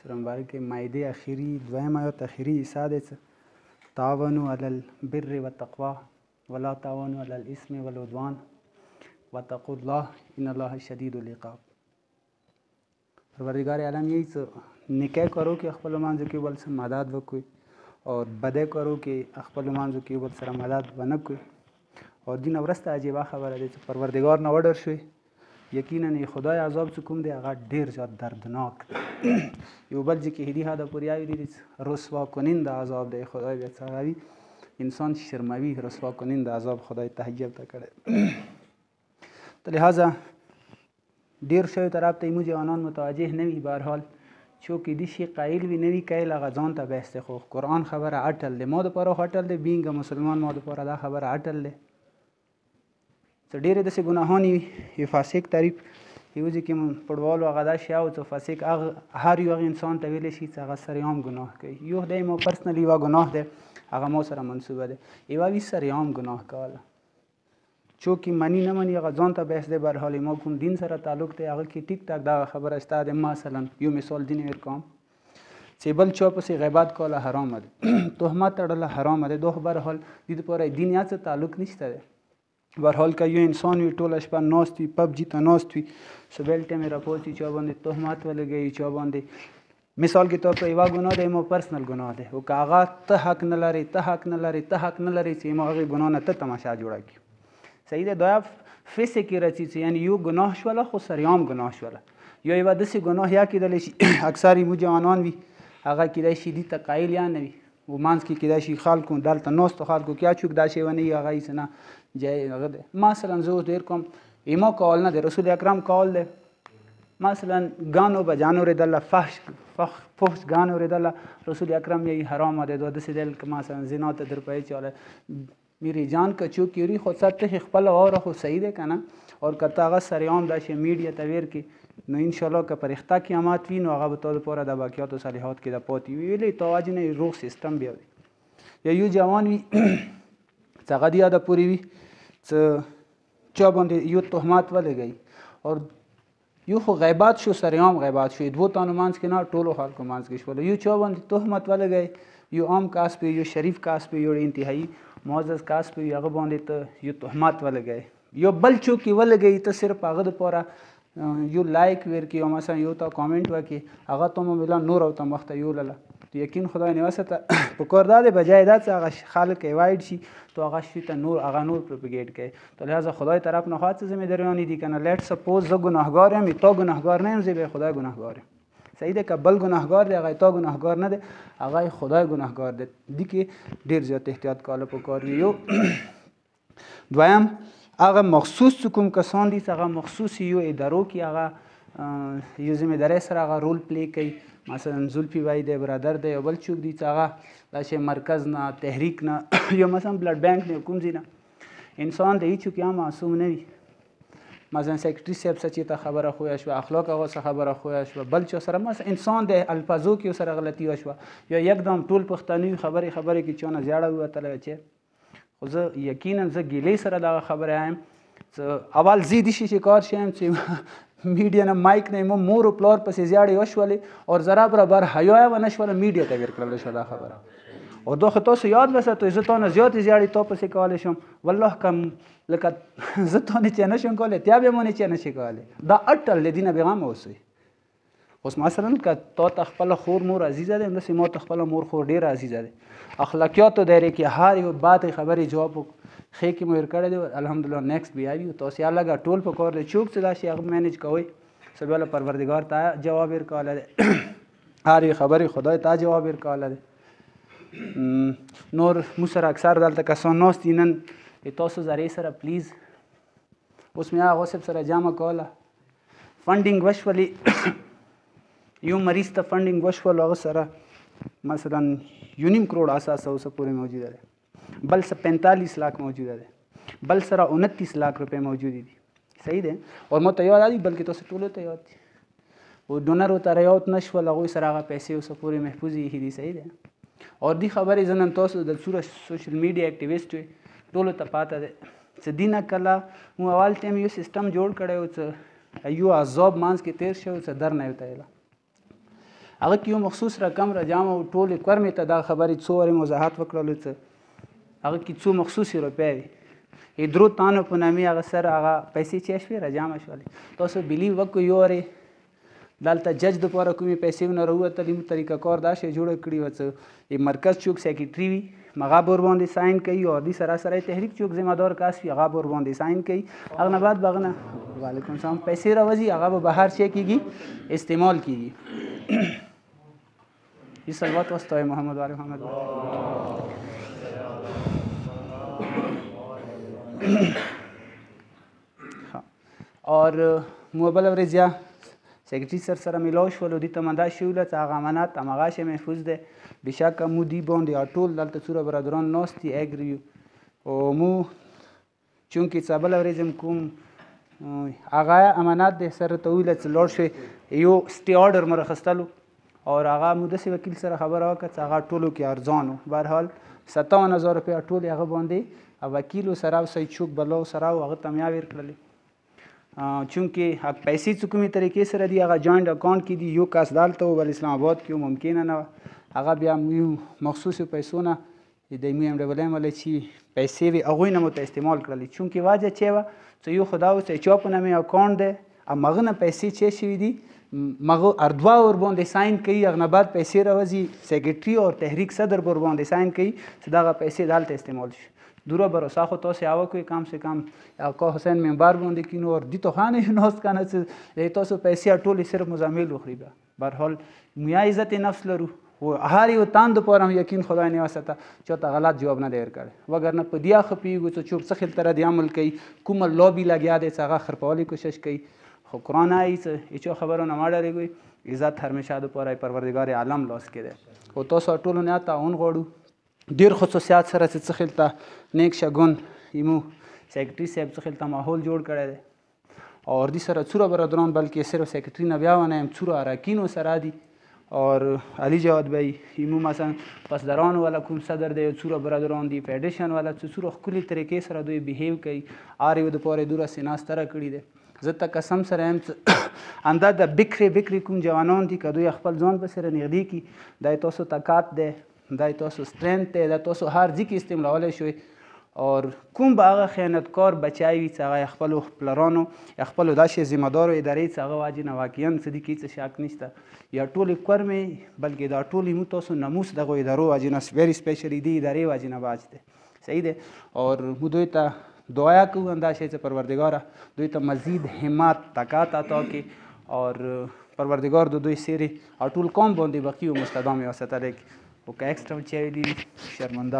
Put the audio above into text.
سوره مبارکه مایده اخیری دویمه آیات اخیری عیسی دی څه تعاونوا علی البر والتقوا ولا تعاونوا علی الاثم والعدوان واتقوا الله ان الله شدید العقاب. پروردگار عالم یہی څه نیکی کارو کې خپل مانځو کې بل سره مدد وکړي او بدی کارو کې خپل مانځو کې بل سره مدد ونه کړي. او دین ورسته عجیبه خبره ده چې پروردگار نه وډر شوی. یقینا خدای عذاب چې کوم دی هغه ډیر زیات دردناک دی. یو بل ځکه هدي هدا پوریا ویلي دي رسوا کننده عذاب دی. خدای بیا څنګه انسان شرموي رسوا کننده عذاب خدای تهیب ته کړی. تو لہذا ډیر شوی طرف ته ایمو جوانان متوجه نه وي. بهرحال چوکې دي شي قایل وي نه وي قایل هغه ځان ته بحث دی. خو قرآن خبره اټل دی. ما دپاره خو اټل دی. بینګ مسلمان ما دپاره دا خبره اټل دی. څه ډېرې داسې ګناهانې وي. یو فاسق تعریف یو ځای کې پړوالو هغه دا شی او څه فاسق هر یو هغه انسان ته ویلی شي چې هغه سریام ګناه کوي. یو خدای ما پرسنلي یوه ګناه دی هغه ما سره منصوبه دی. یوه وي سریام ګناه کوله. څوک مني نه مني هغه ځان ته بحث دی. بهرحال ما کوم دین سره تعلق دی هغه کې ټیک ټاک دغه خبره شته دی. مثلا یو مثال دین ورکوم چې بل چا پسې غیبت کوله حرامه دی. تهمت تړله حرامه دی. دوه بهرحال دې دپاره دین یا څه تعلق نشته دی. بهرحال که یو انسان وي ټوله شپه ناست وي پبجي ته ناست وي سبیل ټایمې راپوځي چا باندې تهمت ولګوي چا باندې مثال کې طور په یوه ګناه دی ما پرسنل ګناه دی. او که هغه ته حق نه لرې ته حق نه لرې ته حق نه لرې چې ما هغې ګناه نه ته تماشا جوړه کړي. صحیح دی. دا فیسې کې راځي چې یعنې یو ګناه شوله خو سریام ګناه شوله. یا یوه داسې ګناه یا کېدلی شي اکثر یې مو جوانان وي هغه کېدای شي دې ته قایل یا نه وي. و منځ کې کېدای شي خلکو دلته ناستو خلکو کې چوک دا شی ونه وي هغه هېڅ نه جای هغه دی. مثلا زه اوس ډېر کوم ایما کول نه دی رسول اکرم کول دی. مثلا گان و بجان اوریدله فحش گان اوریدله رسول اکرم یهی حرام دی. دو داسې دی که مثلا زنا ته در پی چاله میری جان که چوکیوری خود سر ته خپل اوره خو صحیح دی که نه. اور که ته هغه سریام دا شی میډیا ته ویر کړي نو انشاءالله که پرښته قیامت وي نو هغه به تا دپاره د باقیاتو صالحات کې د پاتې وي. ویلې تا وجې نه روغ سیستم بیا وي. یا یو جوان وي چې هغه د یاده پورې وي چې چا باندې یو تهمت ولګوي اور یو خو غیبت شو سریام غیبت شو دوو تانو منځ کې نه ټولو خلکو منځ کې شوله. یو چا باندې تهمت ولګوي یو عام کاس پې یو شریف کاس پې یو انتهایي معزز کاس پې هغه باندې ته یو تهمت ولګوي. یو بل چوک کې ولګوي ته صرف هغه دپاره یو لایک ورکړي او مثلا یو ته کامنټ وکړي هغه ته مو ملا نور او ته مخته یولله. یقین خدای نواسه ته پکار دا دی بجای دا چې هغه خلک ایوایډ شي تو هغه شي ته نور هغه نور پروپیګیټ کوي. تو لہذا خدای طرف نه خواهد څه ذمه‌داریانی دي که نه. لیټ سپوز زه ګناهګار یم تا ګناهګار نه یم زه به خدای ګناهګار یم. صحیح دی. که بل ګناهګار دی هغه تا ګناهګار نه دی هغه خدای ګناهګار دی. دې کې ډېر زیات احتیاط کول پکار وي. یو دویم هغه مخصوص کوم کسان دي چې هغه مخصوص یو ادارو کې هغه یو ذمه‌دارۍ سره هغه رول پلی کوي. مثلا زلفي بای دی برادر دی یو بل څوک دي چې هغه داسې مرکز نه تحریک نه یا مثلا بلډ بینک نه کوم ځای نه انسان د هېڅ کې هم معصوم نه وي. مثلا سیکرټري صاحب څه چې ته خبره خویه شوه اخلاق هغه څه خبره خویه شوه بل چا سره مثلا انسان د الفاظو کې سره غلطي وشوه یا یکدم ټول پښتانه خبرې کې چا نه زیاړه ووتله چې خو زه یقینا زه ګیلې سره دغه خبره یم چې اول زه دې شي چې کار شیم چې میډیا نه مایک نه مو مور او پلار پسې زیاړې وشولې او ذره برابر حیا ونه شوله میډیا ته ورکړل شو دا خبره. او دا خو تاسو یاد وساتئ زه تا نه زیاتې زیاړې تا پسې کولی شم والله کم لکه زه تا نه چې نه شم کولی تیا بیا مو نه چې نه شي کولی. دا اټل دی دې نه بېغمه اوسئ. اوس مثلا که تا ته خپله خور مور عزیزه دی همداسې ما ته خپله مور خور ډېره عزیزه دی. اخلاقیاتو دایرې کې هر یو بات خبرې جواب ښې کې مو ور کړی دی الحمدلله نیکسټ بیا وي. تاسو یا لږه ټول په کار دی چوک چې دا شي هغه مینج کوئ سه بیا پروردګار ته جواب ورکولی دی. هر یو خبرې خدای ته جواب ورکولی دی. نور مو سره اکثر دلته کسان ناست دي نن تاسو ذریعې سره پلیز اوس مې هغه صاحب سره جمع کوله فنډینګ وشولې یو مریض ته فنډینګ وشول هغه سره مثلا 1.5 کروڑ اساس اوسه پورې موجوده ده. بل سره 45 लाख موجوده ده. بل سره 29 लाख रुपए موجود دي. صحیح ده. اور مو ته یاد دي بلکې تاسو ټول ته یاد دي. او ډونر ته یاد نشول هغه سره هغه پیسې اوسه پورې محفوظ دي. صحیح ده. اور دی خبرې زنن تاسو د سوشل میډیا اکټیویسټ ټول ته پاته ده چې دینه کله مو اول ټیم یو سیستم جوړ کړی او چې یو عذاب مانس کې تیر شو چې در نه وتایله هغه کې یو مخصوص رقم راجام او ټولې کورمې ته دا خبرې څو وارې وضاحت وکړلو څه هغه کې څو مخصوصې روپۍ وي درو تانو په نامې هغه سره هغه پیسې چې شوې راجامه شولې تاسو بلیو وکړو یو وارې دلته جج دپاره کومې پیسې ونه راووتلې موږ طریقه کار دا شی جوړه کړې وه څه مرکز چوک سیکرټري وي هغه به ورباندې ساین کوي او دې سره سره تحریک چوک ذمہ دار کاس وي هغه به ورباندې ساین کوي هغه نه بعد به هغه نه وعلیکم السلام پیسې راوځي هغه به بهر شی کېږي استعمال کېږي یہ صلوات واسطه محمد و آل محمد اور مو بله ورځ یا سیکرټري سر سره میلاو شولو دوی ته مندا شوله چې هغه امانت هماغه شی محفوظ دی بېشکه مو دوی باندې ټول دلته څومره برادران ناست دي اګري او مو چونکې څه بله ورځ هم کوم هغه امانت دی سره ته وویله چې لاړ شوی یو سټې آرډر مو راخیستلو اور هغه مو داسې وکیل سره خبره وکړه چې هغه ټولو کې ارزان و بهرحال 57,000 روپۍ ټول هغه باندې وکیلو سره او سید چوک بلاو سره او هغه ته مې ورکړلې چونکې پیسې چې کومې طریقې سره دي هغه جوینټ اکاونټ کې دي یو کس دلته و بل اسلام آباد کې ممکنه نه وه هغه بیا یو مخصوصو پیسو نه د مو ایم ډبل ایم والا چې پیسې وي هغوی نه مو ته استعمال کړلې چونکې وجه چې وه چې یو خدا و چې چا په نامې اکاونټ دی همغه نه پیسې چې شوي دي مغه اردوا ورباندې ساين کوي هغه نه بعد پیسې راوځي سیکرټري او تحریک صدر ورباندې ساين کوي چې دغه پیسې دلته استعمال شي دوره بروسا خو تاسو یاوه کوي کم سے کم آقا حسین منبر باندې کینو اور دي تو خانه ناس کنه چې تاسو پیسې ټولې صرف مزامل وخوري به بهرحال میا عزت نفس لرو و هر یو تاند پاره هم یقین خدای نه واسطه چې ته غلط جواب نه دی ورکړی وګرنه په دیا خپیږو چې چوب څه خل تر دی عمل کوي کومه لوبي لګیا دی چې هغه خرپولي کوشش کوي خو قرآن آئی سے ایچو خبرو نه ماډرې کوي عزت همیشه د پاره پروردگار عالم لاس کې دی او تاسو ټولو نه تعاون غواړو ډیر خصوصیات سره څه خلته نیک شګون ایمو سیکرټري صاحب څه خلته ماحول جوړ کړی دی اور دې سره څوره برادران بلکې صرف سیکرټري نه بیا ونه هم څوره اراکینو سره دي اور علي جواد بھائی ایمو مثلا پسداران والا کوم صدر دی څوره برادران دي فیډریشن والا څوره ښکلي طریقې سره دوی بیهیو کوي هر یو دپاره دوره سیناستره کړي دی زه ته قسم سره یم انده د بکرې کوم جوانان دي که دوی خپل ځان په سره نږدې کړي دا تاسو طاقت دی دا تاسو سترنث دی دا تاسو هر ځای کې استعمالولی شوئ اور کوم به هغه خیانتکار بچی وي چې هغه خپلو پلرانو یا خپلو داسې ذمهدارو ادارې چې هغه واجې نه واقعا څه دي کې څه شک نشته یا ټولې کورمې بلکې دا ټولې مو تاسو ناموس دغو ادارو واجې نه ویری سپیشلی دې ادارې واجې نه باج دی صحیح دی اور مو دوی ته دعا کوو همدا شی چې پروردگاره دوی ته مزید همت طاقت عطا کړي اور پروردگار د دوی سیرې ټول قوم باندې بقي و مستدام واسطه دی او که ایکسټرا چی ویلي شرمنده